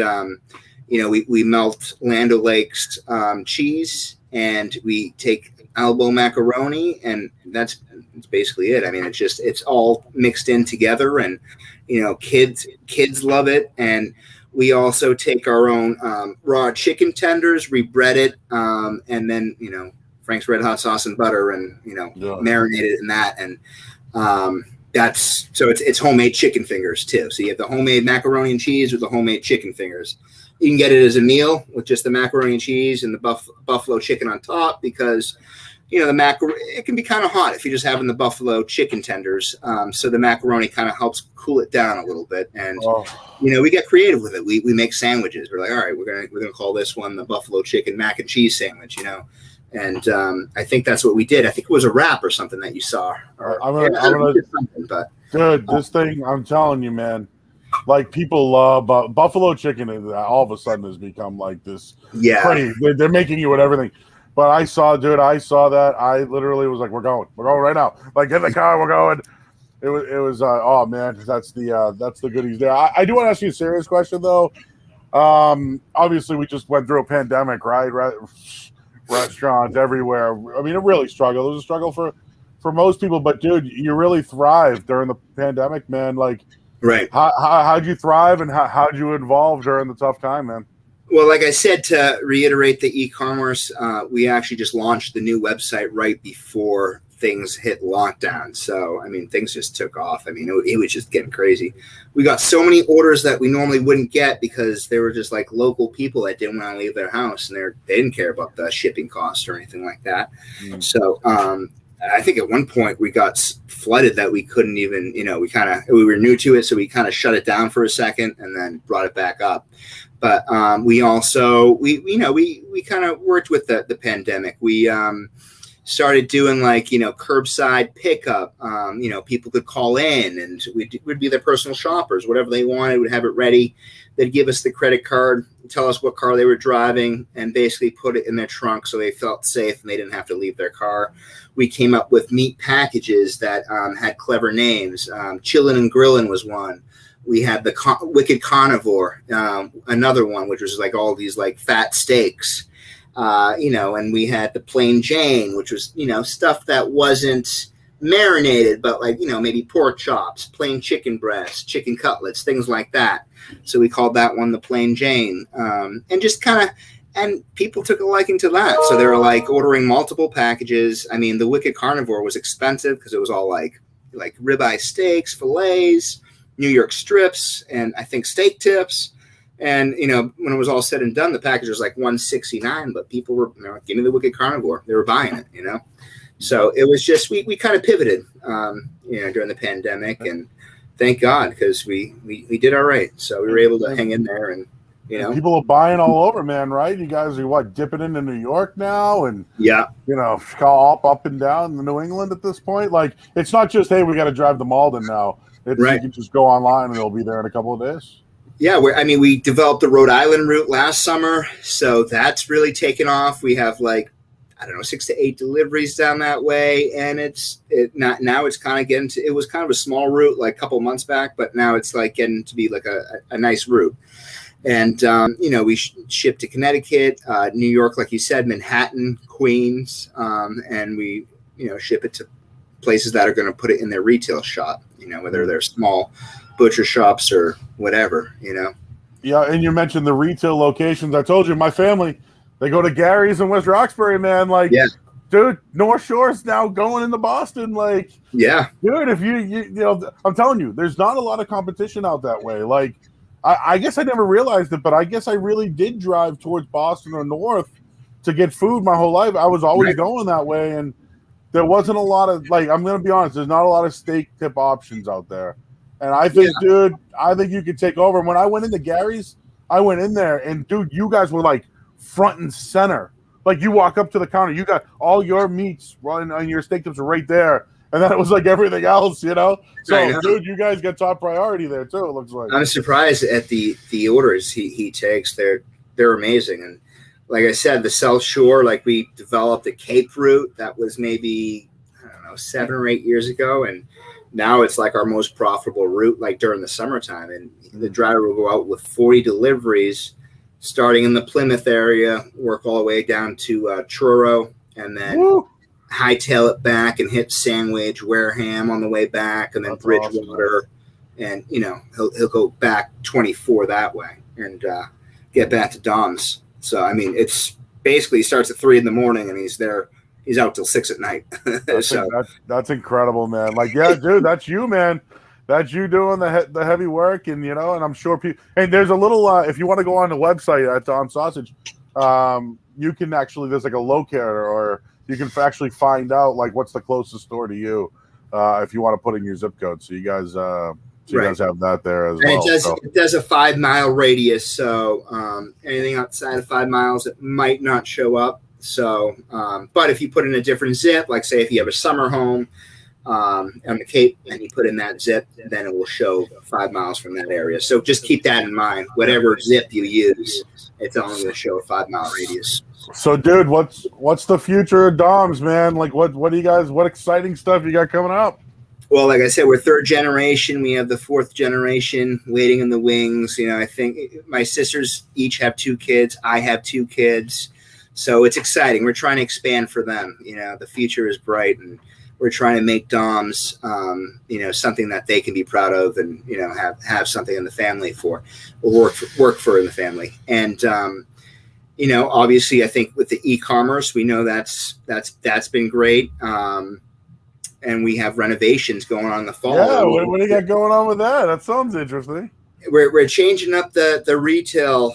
we melt Land O'Lakes kids and we take elbow macaroni, and that's basically it. I mean, it's all mixed in together, and kids love it. And we also take our own raw chicken tenders, rebread it, and then Frank's Red Hot sauce and butter, and marinate it in that, and it's homemade chicken fingers too. So you have the homemade macaroni and cheese with the homemade chicken fingers. You can get it as a meal with just the macaroni and cheese and the buffalo chicken on top, because it can be kind of hot if you're just having the buffalo chicken tenders. So the macaroni kind of helps cool it down a little bit. And, we get creative with it. We make sandwiches. We're like, all right, we're going to call this one the buffalo chicken mac and cheese sandwich, And I think that's what we did. I think it was a wrap or something that you saw. Dude, this thing, I'm telling you, man, people love buffalo chicken, and all of a sudden has become this. Yeah. They're making you with everything. But I saw that. I literally was like, we're going right now. Get in the car, we're going. It was oh man, that's the goodies there. I do want to ask you a serious question though. Obviously we just went through a pandemic, right? Restaurants everywhere. I mean, it really struggled. It was a struggle for most people, but dude, you really thrived during the pandemic, man. Right. How'd you thrive, and how'd you evolve during the tough time, man? Well, like I said, to reiterate the e-commerce, we actually just launched the new website right before things hit lockdown. So, I mean, things just took off. I mean, it was just getting crazy. We got so many orders that we normally wouldn't get, because they were just local people that didn't want to leave their house, and they didn't care about the shipping costs or anything like that. Mm. So, I think at one point we got flooded that we couldn't even, we were new to it. So we kind of shut it down for a second and then brought it back up. But we also, we kind of worked with the pandemic. We started doing curbside pickup. People could call in, and we'd be their personal shoppers. Whatever they wanted, we'd have it ready. They'd give us the credit card, tell us what car they were driving, and basically put it in their trunk so they felt safe and they didn't have to leave their car. We came up with meat packages that had clever names. Chillin' and Grillin' was one. We had the Wicked Carnivore, another one, which was all these fat steaks, and we had the Plain Jane, which was, stuff that wasn't marinated, but maybe pork chops, plain chicken breasts, chicken cutlets, things like that. So we called that one the Plain Jane, and just and people took a liking to that. So they were ordering multiple packages. I mean, the Wicked Carnivore was expensive because it was all like ribeye steaks, fillets, New York strips, and I think steak tips. And, when it was all said and done, the package was $169, but people were, give me the Wicked Carnivore. They were buying it, So it was just, we kind of pivoted, during the pandemic, and thank God, because we did all right. So we were able to hang in there, and, people are buying all over, man, right? You guys are dipping into New York now, and all up and down the New England at this point. It's not just, hey, we got to drive to Malden now. It's, right. You can just go online and they'll be there in a couple of days. Yeah, we developed the Rhode Island route last summer, so that's really taken off. We have 6 to 8 deliveries down that way, and now it's kind of getting to. It was kind of a small route a couple months back, but now it's getting to be a nice route. And we ship to Connecticut, New York, like you said, Manhattan, Queens, and we ship it to places that are going to put it in their retail shop, whether they're small butcher shops or whatever, Yeah, and you mentioned the retail locations. I told you, my family, they go to Gary's in West Roxbury, man. Like, yeah. Dude, North Shore's now going into Boston. Like, yeah, dude, if you I'm telling you, there's not a lot of competition out that way. Like, I guess I never realized it, but I guess I really did drive towards Boston or north to get food my whole life. I was always going that way, and there wasn't a lot of, like, I'm going to be honest, there's not a lot of steak tip options out there. And I think, dude, I think you could take over. And when I went into Gary's, I went in there, and, dude, you guys were, like, front and center. Like, you walk up to the counter, you got all your meats and your steak tips are right there. And then it was like everything else, So, dude, you guys get top priority there, too, it looks like. I'm surprised at the orders he takes. They're amazing. And like I said, the South Shore, like, we developed a Cape route that was maybe, I don't know, 7 or 8 years ago. And now it's like our most profitable route, like during the summertime. And the driver will go out with 40 deliveries, starting in the Plymouth area, work all the way down to Truro, and then hightail it back and hit Sandwich, Wareham on the way back, and then Bridgewater. Awesome. And, he'll go back 24 that way and get back to Dom's. So, I mean, it's basically he starts at 3 a.m. and he's there. He's out till 6 p.m. That's incredible, man. Like, yeah, dude, that's you, man. That's you doing the heavy work, and and I'm sure people. And there's a little if you want to go on the website at Dom Sausage, you can actually there's like a locator, or you can actually find out like what's the closest store to you if you want to put in your zip code. So you guys, you guys have that there as well. It does a 5-mile radius, so anything outside of 5 miles, it might not show up. So, but if you put in a different zip, like say if you have a summer home on the Cape and you put in that zip, then it will show 5 miles from that area. So just keep that in mind. Whatever zip you use, it's only going to show a 5-mile radius. So, dude, what's the future of Dom's, man? Like, what do you guys? What exciting stuff you got coming up? Well, like I said, we're 3rd generation. We have the 4th generation waiting in the wings. I think my sisters each have 2 kids. I have 2 kids. So it's exciting. We're trying to expand for them. The future is bright, and we're trying to make Dom's, something that they can be proud of, and have something in the family for, or work for in the family. And obviously, I think with the e-commerce, we know that's been great. And we have renovations going on in the fall. Yeah, what do you got going on with that? That sounds interesting. We're changing up the retail.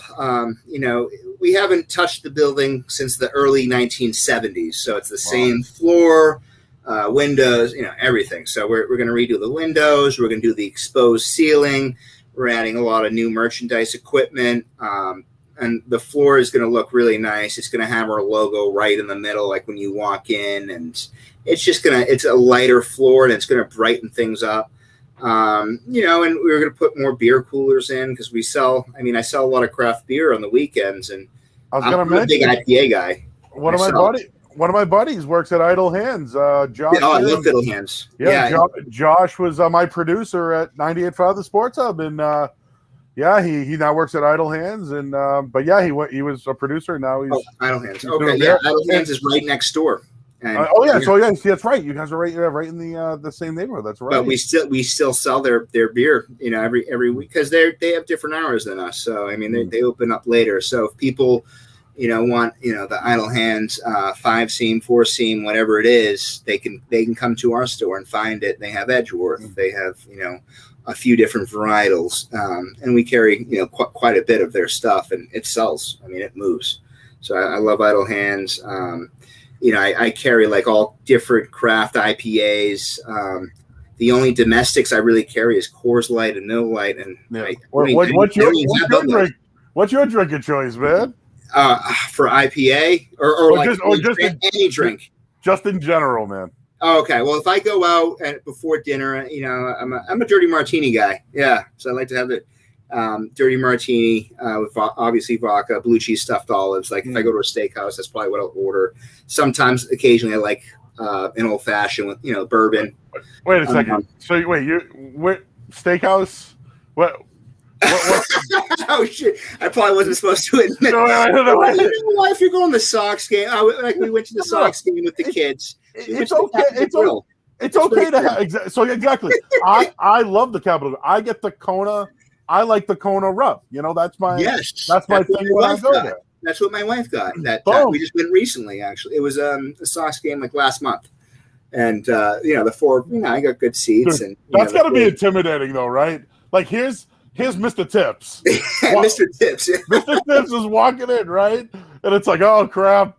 We haven't touched the building since the early 1970s, so it's the same floor, windows, everything. So we're going to redo the windows. We're going to do the exposed ceiling. We're adding a lot of new merchandise equipment, and the floor is going to look really nice. It's going to have our logo right in the middle, like when you walk in, and it's a lighter floor, and it's going to brighten things up. And we're going to put more beer coolers in because I sell a lot of craft beer on the weekends, and I'm a big IPA guy. One of my buddies works at Idle Hands. Josh. I love Idle Hands. Yeah. Josh was my producer at 98.5 The Sports Hub, and he now works at Idle Hands, and he was a producer, and now he's Idle Hands. Okay, yeah, Idle Hands is right next door. And, that's right. You guys are right in the same neighborhood. That's right. But we still sell their beer, every week because they have different hours than us. So I mean, they open up later. So if people, want the Idle Hands 5-seam, 4-seam, whatever it is, they can come to our store and find it. They have Edgeworth. They have a few different varietals, and we carry quite a bit of their stuff, and it sells. I mean, it moves. So I love Idle Hands. I carry like all different craft IPAs. The only domestics I really carry is Coors Light and Miller Light. And what's your drink of choice, man? For IPA or any drink? Just in general, man. Oh, okay. Well, if I go out before dinner, I'm a dirty martini guy. Yeah, so I like to have it. Dirty martini with obviously vodka, blue cheese stuffed olives. Like if I go to a steakhouse, that's probably what I'll order. Sometimes, occasionally, I like an old fashioned with bourbon. Wait a second. So steakhouse? What? Oh shit! I probably wasn't supposed to admit. No. Why if you're going to the Sox game? We went to the Sox game with the kids. It's okay. It's okay to have. So exactly. I love the Capital. I get the Kona. I like the Kona rub. That's my thing when I go there. That's what my wife got. That we just went recently. Actually, it was a Sox game like last month, and the four. I got good seats. Dude, and that's got to be intimidating, though, right? Like here's Mr. Tips. Mr. Tips. Mr. Tips is walking in, right? And it's like, oh crap.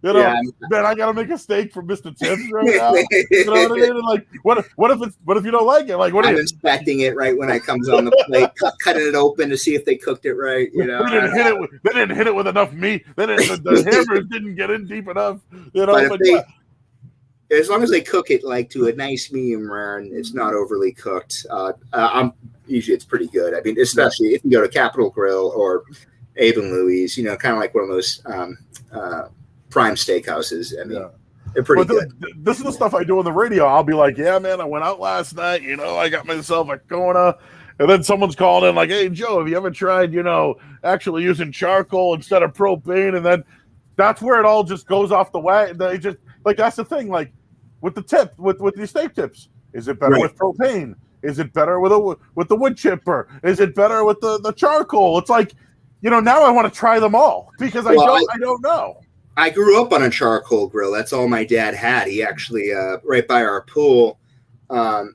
Man, I gotta make a steak for Mr. Tips right now. You know what I mean? And like, what if you don't like it? Like, I'm inspecting it right when it comes on the plate, cutting it open to see if they cooked it right. They didn't hit it with enough meat. The hammers didn't get in deep enough. As long as they cook it like to a nice medium rare and it's not overly cooked, usually it's pretty good. I mean, especially if you go to Capitol Grill or Abe and Louie's, kind of like one of those prime steakhouses. I mean, they're pretty good. This is the stuff I do on the radio. I'll be like, yeah, man, I went out last night. I got myself a Kona. And then someone's calling in like, hey, Joe, have you ever tried, actually using charcoal instead of propane? And then that's where it all just goes off the wagon. They just like, that's the thing. Like with the tip, with the steak tips, is it better with propane? Is it better with the wood chipper? Is it better with the charcoal? It's like, now I want to try them all because I don't know. I grew up on a charcoal grill. That's all my dad had. He actually, right by our pool,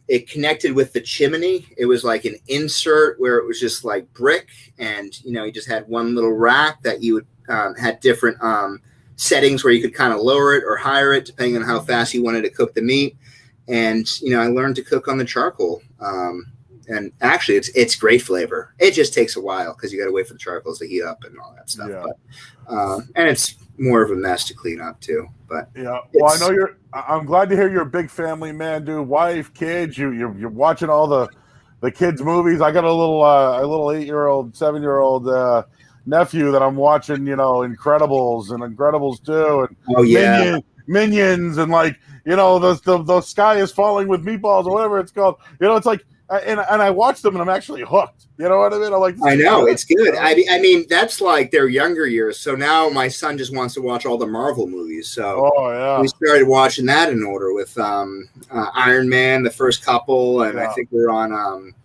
it connected with the chimney. It was like an insert where it was just like brick. And, you just had one little rack that you would had different settings where you could kind of lower it or higher it depending on how fast you wanted to cook the meat. And, I learned to cook on the charcoal. And actually, it's great flavor. It just takes a while because you got to wait for the charcoals to heat up and all that stuff. Yeah. But, and it's more of a mess to clean up too. But yeah, well, I know I'm glad to hear you're a big family man, dude. Wife, kids, you're watching all the kids' movies. I got a little 8-year-old, 7-year-old nephew that I'm watching. Incredibles and Incredibles 2, and Minions, and like the sky is falling with meatballs or whatever it's called. It's like. And I watch them and I'm actually hooked. You know what I mean? I'm like, I know it's good. I mean, that's like their younger years. So now my son just wants to watch all the Marvel movies. So we started watching that in order with Iron Man, the first couple, and I think we're on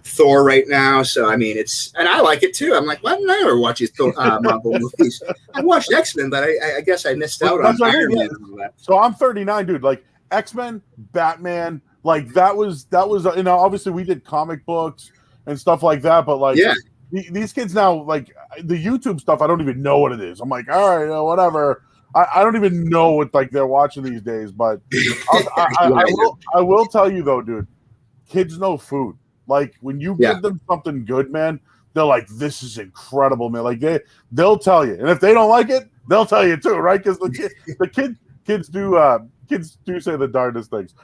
Thor right now. So I mean, and I like it too. I'm like, why didn't I ever watch these Marvel movies? I watched X-Men, but I guess I missed out on Iron Man. So I'm 39, dude. Like X-Men, Batman. Like that was obviously we did comic books and stuff like that, but like these kids now, like the YouTube stuff, I don't even know what it is. I'm like, all right, whatever. I don't even know what like they're watching these days, but I will tell you though, dude, kids know food. Like when you give them something good, man, they're like, this is incredible, man. Like they'll tell you, and if they don't like it, they'll tell you too, right? Because kids do say the darndest things.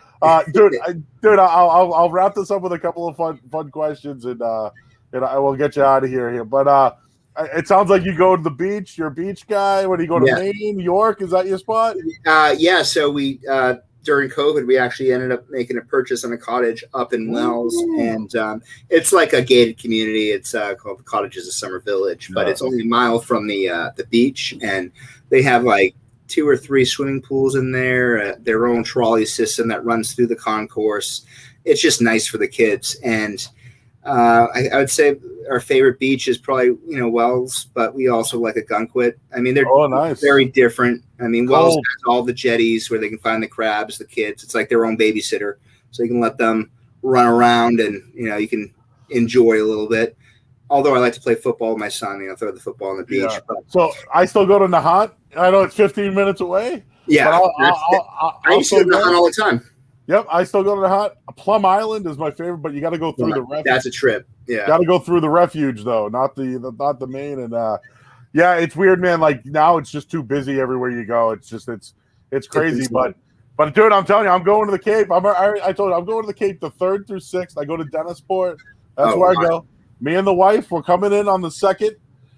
Dude, I'll wrap this up with a couple of fun questions, and I will get you out of here. But it sounds like you go to the beach. You're a beach guy. When do you go to Maine, New York? Is that your spot? So we during COVID, we actually ended up making a purchase on a cottage up in Wells, and it's like a gated community. It's called the Cottages of Summer Village, but it's only a mile from the beach, and they have like 2 or 3 swimming pools in there, their own trolley system that runs through the concourse. It's just nice for the kids. And I would say our favorite beach is probably, Wells, but we also like a Gunquit. I mean, they're very different. I mean, Wells has all the jetties where they can find the crabs, the kids. It's like their own babysitter. So you can let them run around and, you can enjoy a little bit. Although I like to play football with my son, throw the football on the beach. Yeah. So I still go to Nahant. I know it's 15 minutes away. Yeah, I used to go to Nahant all the time. Yep, I still go to Nahant. Plum Island is my favorite, but you got to go through the refuge. That's a trip. Yeah, got to go through the refuge though, not the main. And it's weird, man. Like now it's just too busy everywhere you go. It's just it's crazy. But dude, I'm telling you, I'm going to the Cape. I told you I'm going to the Cape the 3rd through 6th. I go to Dennisport. That's where I go. Me and the wife, we're coming in on the 2nd.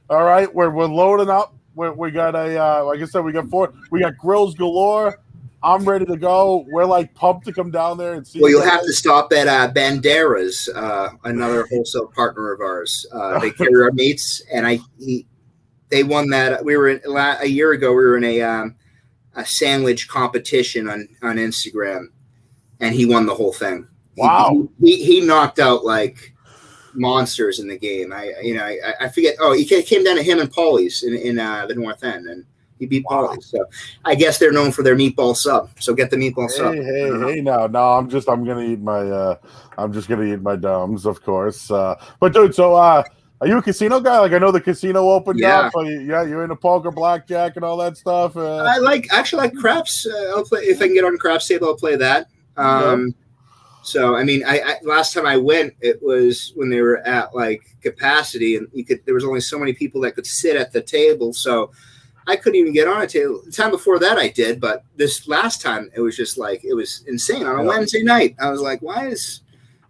All right, we're loading up. We got like I said, we got 4. We got grills galore. I'm ready to go. We're like pumped to come down there and see. Well, you'll have to stop at Banderas, another wholesale partner of ours. They carry our meats, and they won that. We were a year ago. We were in a sandwich competition on Instagram, and he won the whole thing. Wow. He knocked out like monsters in the game. I forget. Oh, he came down to him and Paulie's in the North End, and he beat Paulie's. So I guess they're known for their meatball sub. So get the meatball sub. Hey, no, I'm gonna eat my Doms, of course. But dude, so are you a casino guy? Like, I know the casino opened up. You're into poker, blackjack, and all that stuff. I actually like craps. I'll play if I can get on craps table. I'll play that. So I mean, I last time I went, it was when they were at like capacity, and there was only so many people that could sit at the table, so I couldn't even get on a table. The time before that I did, but this last time it was just like, it was insane on a Wednesday night. I was like,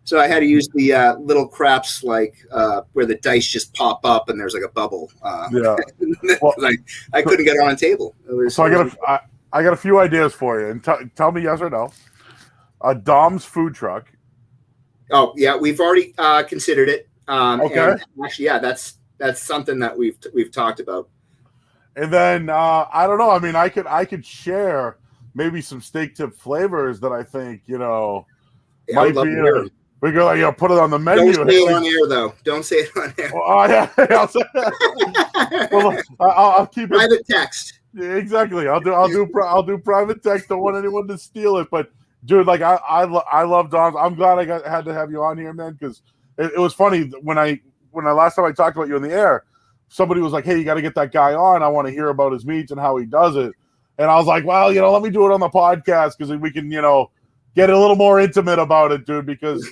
so I had to use the little craps, like where the dice just pop up and there's like a bubble. Well, I couldn't get on a table. I got a few ideas for you, and tell me yes or no. A Dom's food truck. Oh yeah, we've already considered it. Okay. Actually, yeah, that's something that we've talked about. And then I don't know. I mean, I could share maybe some steak tip flavors that I think might be. We go put it on the menu. Don't say it on air though. Don't say it on air. Oh yeah. I'll keep it private text. Yeah, exactly. I'll do private text. Don't want anyone to steal it, but. Dude, like I love Dom's. I'm glad I had to have you on here, man, because it was funny when I last time I talked about you in the air, somebody was like, "Hey, you got to get that guy on. I want to hear about his meats and how he does it." And I was like, "Well, let me do it on the podcast because we can, get a little more intimate about it, dude. Because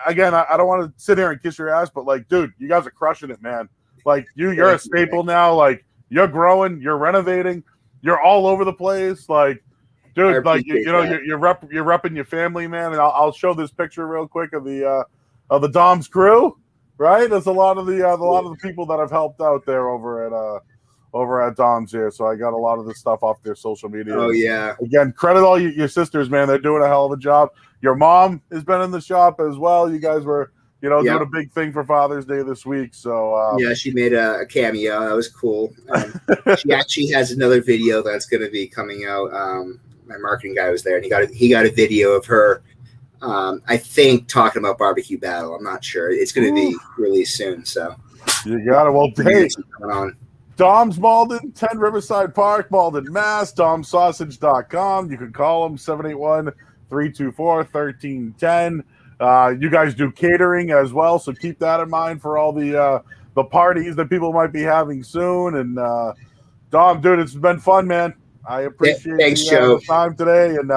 again, I don't want to sit here and kiss your ass, but like, dude, you guys are crushing it, man. Like you're a staple now. Like you're growing, you're renovating, you're all over the place, like." Dude, like you're repping your family, man, and I'll show this picture real quick of the Dom's crew, right? There's a lot of the people that have helped out there over at Dom's here. So I got a lot of this stuff off their social media. Oh yeah. Again, credit all your sisters, man. They're doing a hell of a job. Your mom has been in the shop as well. You guys were doing a big thing for Father's Day this week. So yeah, she made a cameo. That was cool. She actually has another video that's going to be coming out. My marketing guy was there, and he got a video of her. I think talking about Barbecue Battle. I'm not sure. It's going to be released soon. So you got it. Well, hey, Dom's Malden, 10 Riverside Park, Malden, Mass. DomSausage.com. You can call them 781-324-1310. You guys do catering as well, so keep that in mind for all the parties that people might be having soon. And Dom, dude, it's been fun, man. I appreciate the time today, and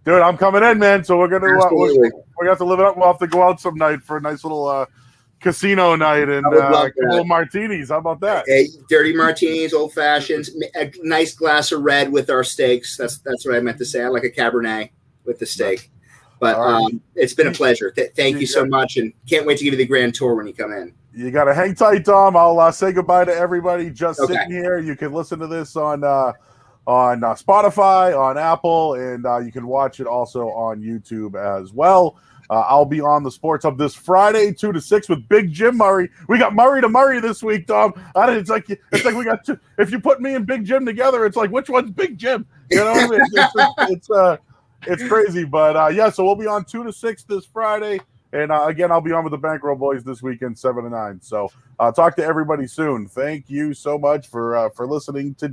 dude, I'm coming in, man. So we're gonna have to live it up. We'll have to go out some night for a nice little casino night and a couple of martinis. How about that? Hey, dirty martinis, old fashions, a nice glass of red with our steaks. That's what I meant to say. I like a Cabernet with the steak. But it's been a pleasure. Thank you so much, and can't wait to give you the grand tour when you come in. You got to hang tight, Dom. I'll say goodbye to everybody. Just sitting here. You can listen to this on Spotify, on Apple, and you can watch it also on YouTube as well. I'll be on the Sports Hub this Friday, 2 to 6 with Big Jim Murray. We got Murray to Murray this week, Dom. It's like we got two. If you put me and Big Jim together, it's like, which one's Big Jim? It's crazy, but so we'll be on 2 to 6 this Friday, and again, I'll be on with the Bankroll Boys this weekend, 7 to 9. So talk to everybody soon. Thank you so much for listening today.